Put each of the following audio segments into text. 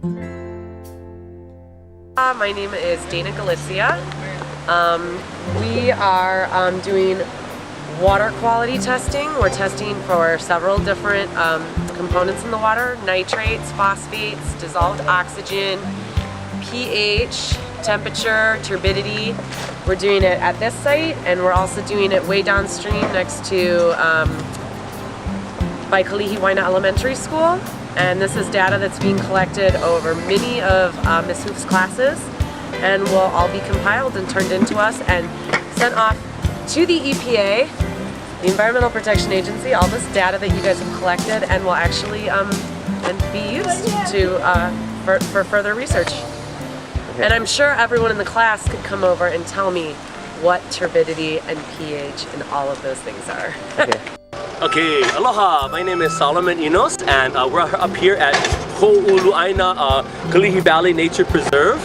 My name is Dana Galicia. We are doing water quality testing. We're testing for several different components in the water: nitrates, phosphates, dissolved oxygen, pH, temperature, turbidity. We're doing it at this site, and we're also doing it way downstream next to by Kalihi Waina Elementary School. And this is data that's being collected over many of Ms. Hoof's classes, and will all be compiled and turned into us and sent off to the EPA, the Environmental Protection Agency. All this data that you guys have collected and will actually and be used to for further research. Okay. And I'm sure everyone in the class could come over and tell me what turbidity and pH and all of those things are. Okay. Okay, aloha, my name is Solomon Enos, and we're up here at Ho'olu'aina Kalihi Valley Nature Preserve.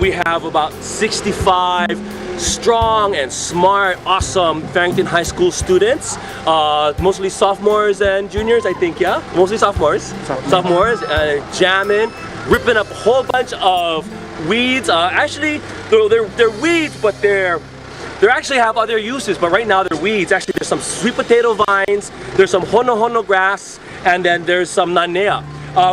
We have about 65 strong and smart, awesome Farrington High School students, mostly sophomores and juniors, I think, yeah? Mostly sophomores. Sophomores, jamming, ripping up a whole bunch of weeds. Actually, they're weeds, but they actually have other uses, but right now they're weeds. Actually, there's some sweet potato vines, there's some hono grass, and then there's some nanea,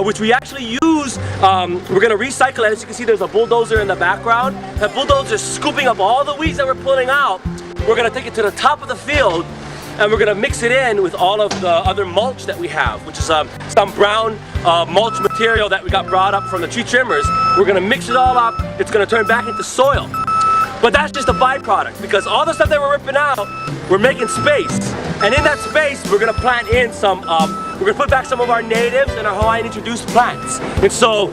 which we actually use. We're gonna recycle it. As you can see, there's a bulldozer in the background. That bulldozer is scooping up all the weeds that we're pulling out. We're gonna take it to the top of the field, and we're gonna mix it in with all of the other mulch that we have, which is some brown mulch material that we got brought up from the tree trimmers. We're gonna mix it all up. It's gonna turn back into soil. But that's just a byproduct, because all the stuff that we're ripping out, we're making space. And in that space, we're gonna plant in some, we're gonna put back some of our natives and our Hawaiian introduced plants. And so,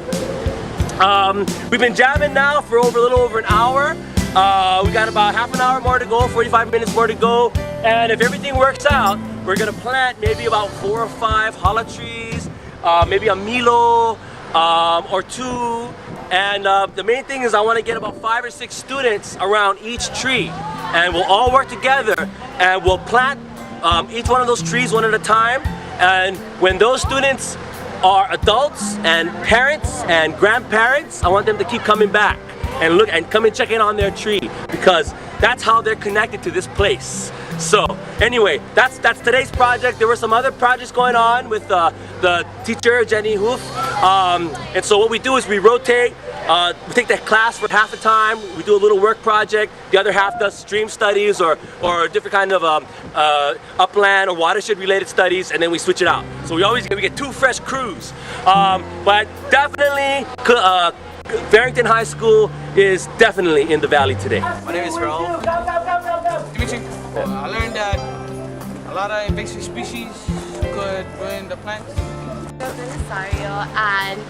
we've been jamming now for a little over an hour. We got about half an hour more to go, 45 minutes more to go. And if everything works out, we're gonna plant maybe about 4 or 5 hala trees, maybe a milo, or 2. And the main thing is I want to get about 5 or 6 students around each tree, and we'll all work together and we'll plant each one of those trees one at a time. And when those students are adults and parents and grandparents, I want them to keep coming back and look and come and check in on their tree, because that's how they're connected to this place. So anyway, that's today's project. There were some other projects going on with the teacher, Jenny Hoof. And so what we do is we rotate. We take that class for half the time. We do a little work project. The other half does stream studies or different kind of upland or watershed related studies, and then we switch it out. So we get 2 fresh crews. But definitely, Farrington High School is definitely in the valley today. My name is Raul. Dimitri. I learned that a lot of invasive species could ruin the plants. Rosario, and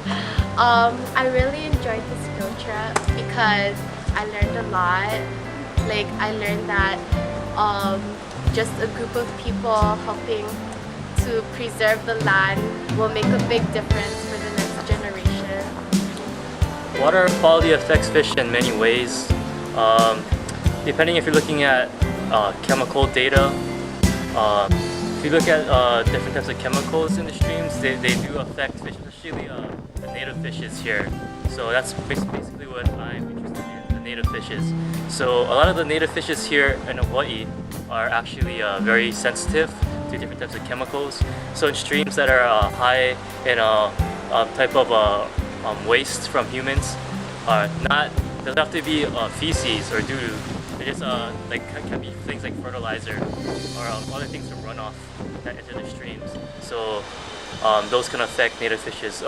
I really enjoyed this field trip because I learned a lot. Like, I learned that just a group of people helping to preserve the land will make a big difference for the next generation. Water quality affects fish in many ways. Depending if you're looking at chemical data, if you look at different types of chemicals in the streams, they do affect fish, especially the native fishes here. So that's basically what I'm interested in, the native fishes. So a lot of the native fishes here in Hawaii are actually very sensitive to different types of chemicals. So in streams that are high in a type of waste from humans, doesn't have to be feces or doo-doo. It just can be things like fertilizer or other things from runoff that enter the streams. So those can affect native fishes.